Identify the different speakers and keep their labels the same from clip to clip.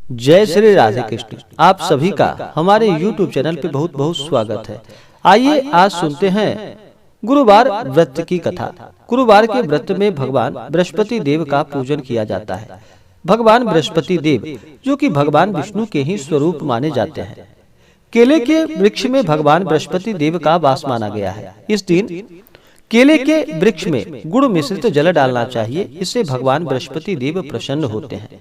Speaker 1: जय श्री राधे कृष्ण। आप सभी का हमारे YouTube चैनल पे बहुत बहुत स्वागत है। आइए आज सुनते हैं गुरुवार व्रत की कथा। गुरुवार के व्रत में भगवान बृहस्पति देव का पूजन किया जाता है। भगवान बृहस्पति देव जो कि भगवान विष्णु के ही स्वरूप माने जाते हैं। केले के वृक्ष में भगवान बृहस्पति देव का वास माना गया है। इस दिन केले के वृक्ष में गुड़ मिश्रित जल डालना चाहिए। इससे भगवान बृहस्पति देव प्रसन्न होते हैं।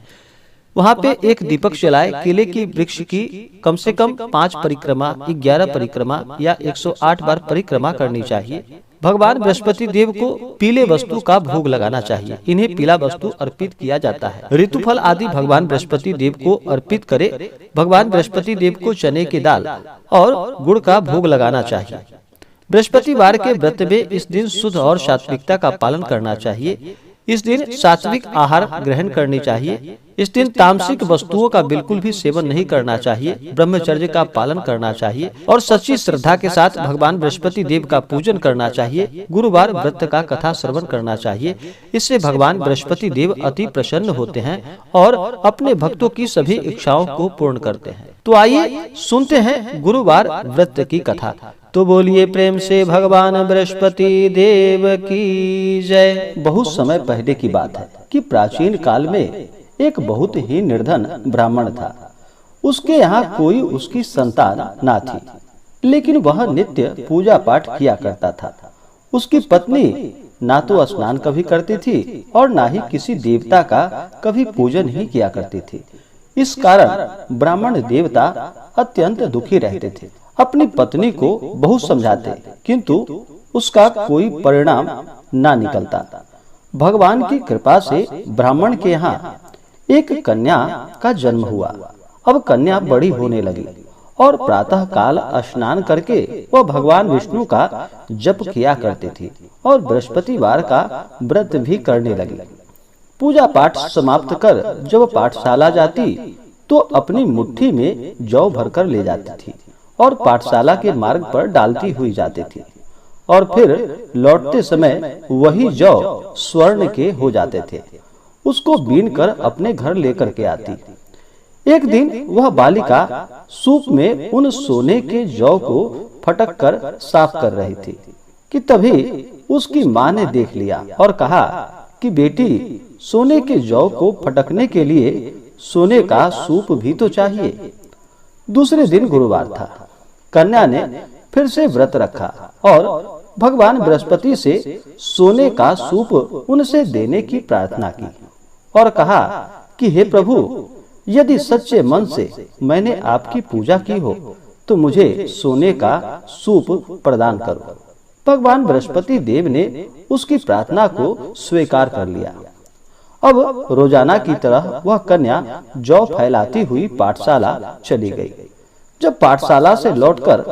Speaker 1: वहाँ पे एक दीपक जलाए। केले की वृक्ष की कम से कम 5 परिक्रमा, 11 परिक्रमा या 108 बार परिक्रमा करनी चाहिए। भगवान बृहस्पति देव को पीले वस्तु का भोग लगाना चाहिए। इन्हें पीला वस्तु अर्पित किया जाता है। ऋतुफल आदि भगवान बृहस्पति देव को अर्पित करे। भगवान बृहस्पति देव को चने की दाल और गुड़ का भोग लगाना चाहिए। बृहस्पतिवार के व्रत में इस दिन शुद्ध और सात्विकता का पालन करना चाहिए। इस दिन सात्विक आहार ग्रहण करनी चाहिए। इस दिन तामसिक वस्तुओं का बिल्कुल भी सेवन नहीं करना चाहिए। ब्रह्मचर्य का पालन करना चाहिए और सच्ची श्रद्धा के साथ भगवान बृहस्पति देव का पूजन करना चाहिए। गुरुवार व्रत का कथा श्रवण करना चाहिए। इससे भगवान बृहस्पति देव अति प्रसन्न होते हैं और अपने भक्तों की सभी इच्छाओं को पूर्ण करते हैं। तो आइए सुनते हैं गुरुवार व्रत की कथा। तो बोलिए प्रेम से भगवान बृहस्पति देव की जय। बहुत समय पहले की बात है कि प्राचीन काल में एक बहुत ही निर्धन ब्राह्मण था। उसके यहाँ कोई उसकी संतान ना थी, लेकिन वह नित्य पूजा पाठ किया करता था। उसकी पत्नी ना तो स्नान कभी करती थी और ना ही किसी देवता का कभी पूजन ही किया करती थी। इस कारण ब्राह्मण देवता अत्यंत दुखी रहते थे। अपनी पत्नी को बहुत समझाते, किंतु उसका कोई परिणाम ना निकलता। भगवान की कृपा से ब्राह्मण के यहाँ एक कन्या का जन्म हुआ। अब कन्या बड़ी होने लगी और प्रातः काल स्नान करके वह भगवान विष्णु का जप किया करती थी और बृहस्पतिवार का व्रत भी करने लगी। पूजा पाठ समाप्त कर जब पाठशाला जाती तो अपनी मुट्ठी में जौ भरकर ले जाती थी और पाठशाला के मार्ग पर डालती हुई जाती थी और फिर लौटते समय वही जौ स्वर्ण के हो जाते थे। उसको बीन कर अपने घर लेकर के आती। एक दिन वह बालिका सूप में उन सोने के जौ को फटक कर साफ कर रही थी कि तभी उसकी माँ ने देख लिया और कहा कि बेटी, सोने के जौ को फटकने के लिए सोने का सूप भी तो चाहिए। दूसरे दिन गुरुवार था। कन्या ने फिर से व्रत रखा और भगवान बृहस्पति से सोने का सूप उनसे देने की प्रार्थना की और कहा कि हे प्रभु, यदि सच्चे मन से मैंने आपकी पूजा की हो तो मुझे सोने का सूप प्रदान करो। भगवान बृहस्पति देव ने उसकी प्रार्थना को स्वीकार कर लिया। अब रोजाना की तरह वह कन्या जौ फैलाती हुई पाठशाला चली गई। जब पाठशाला से लौटकर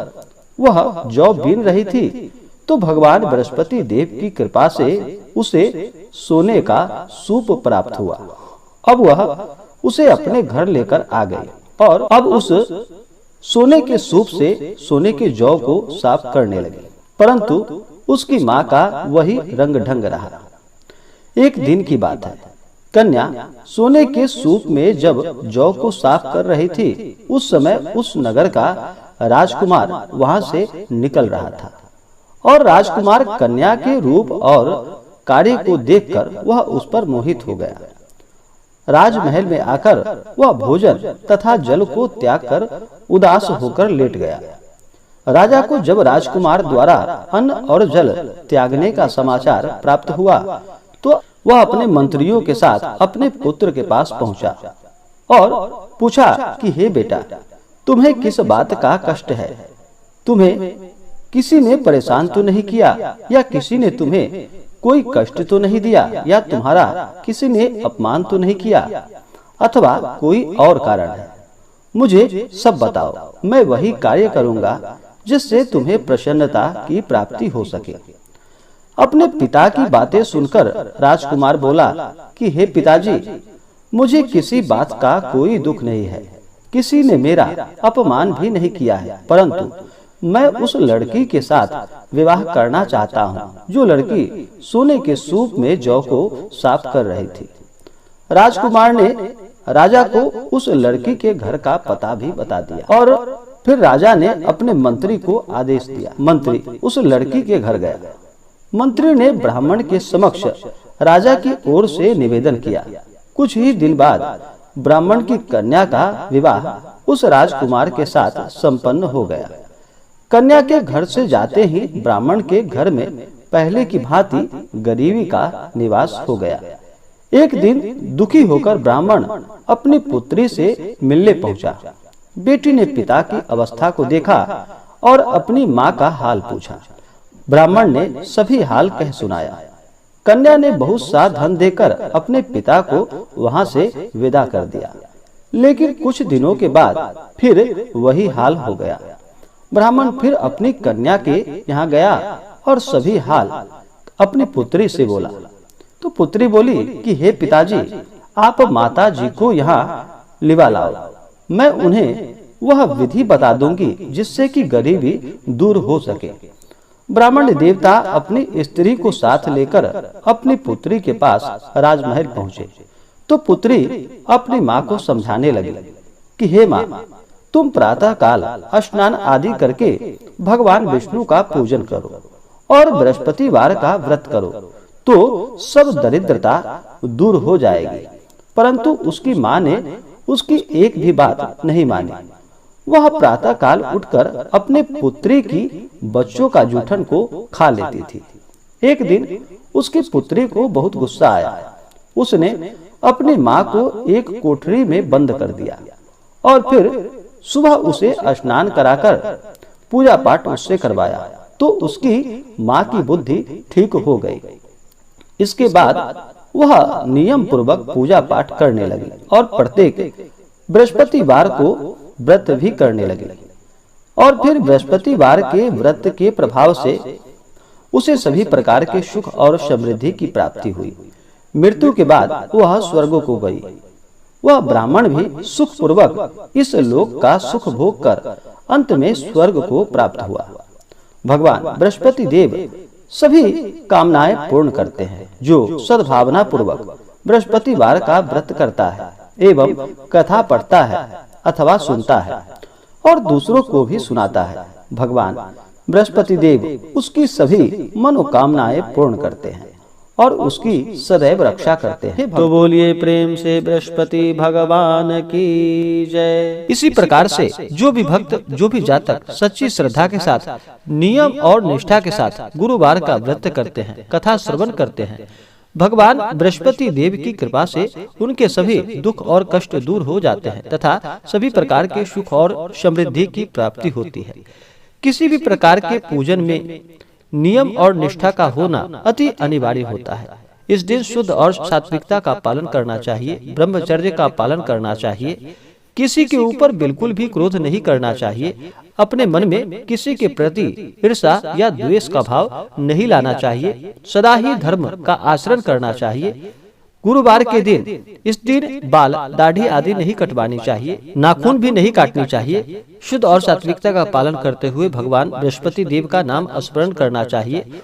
Speaker 1: वह जौ बीन रही थी तो भगवान बृहस्पति देव की कृपा से उसे सोने का सूप प्राप्त हुआ। अब वह उसे अपने घर लेकर आ गई और अब उस सोने के सूप से सोने के जौ को साफ करने लगी, परंतु उसकी माँ का वही रंग ढंग रहा। एक दिन की बात है। कन्या सोने के सूप में जब जौ को साफ कर रही थी, उस समय उस नगर का राजकुमार वहां से निकल रहा था और राजकुमार कन्या के रूप और कार्य को देखकर वह उस पर मोहित हो गया। राजमहल में आकर वह भोजन तथा जल को त्याग कर उदास होकर लेट गया। राजा को जब राजकुमार द्वारा अन्न और जल त्यागने का समाचार प्राप्त हुआ तो वह अपने मंत्रियों के साथ अपने पुत्र के पास पहुंचा और पूछा कि हे बेटा, तुम्हें किस बात का कष्ट है? तुम्हें किसी ने परेशान तो नहीं किया या किसी ने तुम्हें कोई कष्ट तो नहीं दिया या तुम्हारा किसी ने अपमान तो नहीं किया अथवा कोई और कारण है? मुझे सब बताओ, मैं वही कार्य करूंगा जिससे तुम्हें प्रसन्नता की प्राप्ति हो सके। अपने पिता की बातें सुनकर राजकुमार बोला कि हे पिताजी, मुझे किसी बात का कोई दुख नहीं है। किसी ने मेरा अपमान भी नहीं किया है, परंतु मैं उस लड़की के साथ विवाह करना चाहता हूँ जो लड़की सोने के सूप में जौ को साफ कर रही थी। राजकुमार ने राजा को उस लड़की के घर का पता भी बता दिया और फिर राजा ने अपने मंत्री को आदेश दिया। मंत्री उस लड़की के घर गया। मंत्री ने ब्राह्मण के समक्ष राजा की ओर से निवेदन किया। कुछ ही दिन बाद ब्राह्मण की कन्या का विवाह उस राजकुमार के साथ संपन्न हो गया। कन्या के घर से जाते ही ब्राह्मण के घर में पहले की भांति गरीबी का निवास हो गया। एक दिन दुखी होकर ब्राह्मण अपनी पुत्री से मिलने पहुंचा। बेटी ने पिता की अवस्था को देखा और अपनी माँ का हाल पूछा। ब्राह्मण ने सभी हाल कह सुनाया। कन्या ने बहुत सा धन देकर अपने पिता को वहां से विदा कर दिया। लेकिन कुछ दिनों के बाद फिर वही हाल हो गया। ब्राह्मण फिर अपनी कन्या के यहाँ गया और सभी हाल अपनी पुत्री से बोला। तो पुत्री बोली कि हे पिताजी, आप माता जी को यहाँ लिवा लाओ। मैं उन्हें वह विधि बता दूंगी जिससे कि गरीबी दूर हो सके। ब्राह्मण देवता अपनी स्त्री को साथ लेकर अपनी पुत्री के पास राजमहल पहुँचे। तो पुत्री अपनी माँ को समझाने लगी कि हे माँ, तुम प्रातः काल स्नान आदि करके भगवान विष्णु का पूजन करो और बृहस्पतिवार का व्रत करो तो सब दरिद्रता दूर हो जाएगी। परंतु उसकी माँ ने उसकी एक भी बात नहीं मानी। वह प्रातः काल उठकर अपने पुत्री की बच्चों का जूठन को खा लेती थी। एक दिन उसकी पुत्री को बहुत गुस्सा आया। उसने अपनी माँ को एक कोठरी में बंद कर दिया और फिर सुबह उसे स्नान कराकर पूजा पाठ उससे करवाया तो उसकी माँ की बुद्धि ठीक हो गई। इसके बाद वह नियम पूर्वक पूजा पाठ करने लगी और प्रत्येक बृहस्पतिवार को व्रत भी करने लगी। और फिर बृहस्पतिवार के व्रत के प्रभाव से उसे सभी प्रकार के सुख और समृद्धि की प्राप्ति हुई। मृत्यु के बाद वह स्वर्ग को गई। वह ब्राह्मण भी सुख पूर्वक इस लोक का सुख भोग कर अंत में स्वर्ग को प्राप्त हुआ। भगवान बृहस्पति देव सभी कामनाएं पूर्ण करते हैं जो सद्भावना पूर्वक बृहस्पतिवार का व्रत करता है एवं कथा पढ़ता है अथवा सुनता है और दूसरों को भी सुनाता है। भगवान बृहस्पति देव उसकी सभी मनोकामनाएं पूर्ण करते हैं और उसकी सदैव रक्षा करते हैं। तो बोलिए प्रेम से बृहस्पति भगवान की जय। इसी प्रकार से जो भी भक्त, जो भी जातक सच्ची श्रद्धा के साथ, नियम और निष्ठा के साथ गुरुवार का व्रत करते हैं, कथा श्रवण करते हैं, भगवान बृहस्पति देव की कृपा से उनके सभी दुख और कष्ट दूर हो जाते हैं तथा सभी प्रकार के सुख और समृद्धि की प्राप्ति होती है। किसी भी प्रकार के पूजन में नियम और निष्ठा का होना अति अनिवार्य होता है। इस दिन शुद्ध और सात्विकता का पालन करना चाहिए, ब्रह्मचर्य का पालन करना चाहिए, किसी के ऊपर बिल्कुल भी क्रोध नहीं करना चाहिए, अपने मन में किसी के प्रति ईर्ष्या या द्वेष का भाव नहीं लाना चाहिए, सदा ही धर्म का आचरण करना चाहिए। गुरुवार के दिन इस दिन बाल, दाढ़ी आदि नहीं कटवानी चाहिए, नाखून भी नहीं काटनी चाहिए। शुद्ध और सात्विकता का पालन करते हुए भगवान बृहस्पति देव का नाम स्मरण करना चाहिए।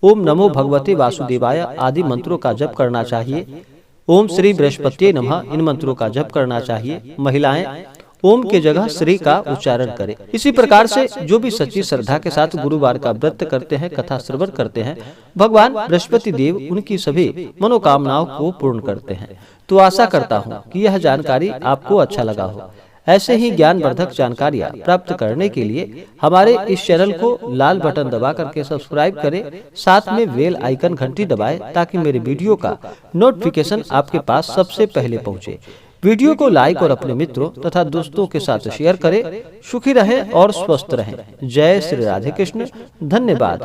Speaker 1: ओम नमो भगवते वासुदेवाय आदि मंत्रों का जप करना चाहिए। ओम श्री बृहस्पति नमः इन मंत्रों का जप करना चाहिए। महिलाएं ओम के जगह श्री का उच्चारण करें। इसी प्रकार से जो भी सच्ची श्रद्धा के साथ गुरुवार का व्रत करते हैं, कथा श्रवण करते हैं, भगवान बृहस्पति देव उनकी सभी मनोकामनाओं को पूर्ण करते हैं। तो आशा करता हूँ कि यह जानकारी आपको अच्छा लगा हो। ऐसे ही ज्ञानवर्धक जानकारियाँ प्राप्त करने के लिए हमारे इस चैनल को लाल बटन दबा करके सब्सक्राइब करें, साथ में बेल आइकन घंटी दबाएं ताकि मेरे वीडियो का नोटिफिकेशन आपके पास सबसे पहले पहुँचे। वीडियो को लाइक और अपने मित्रों तथा दोस्तों के साथ शेयर करें। सुखी रहें और स्वस्थ रहें। जय श्री राधे कृष्ण। धन्यवाद।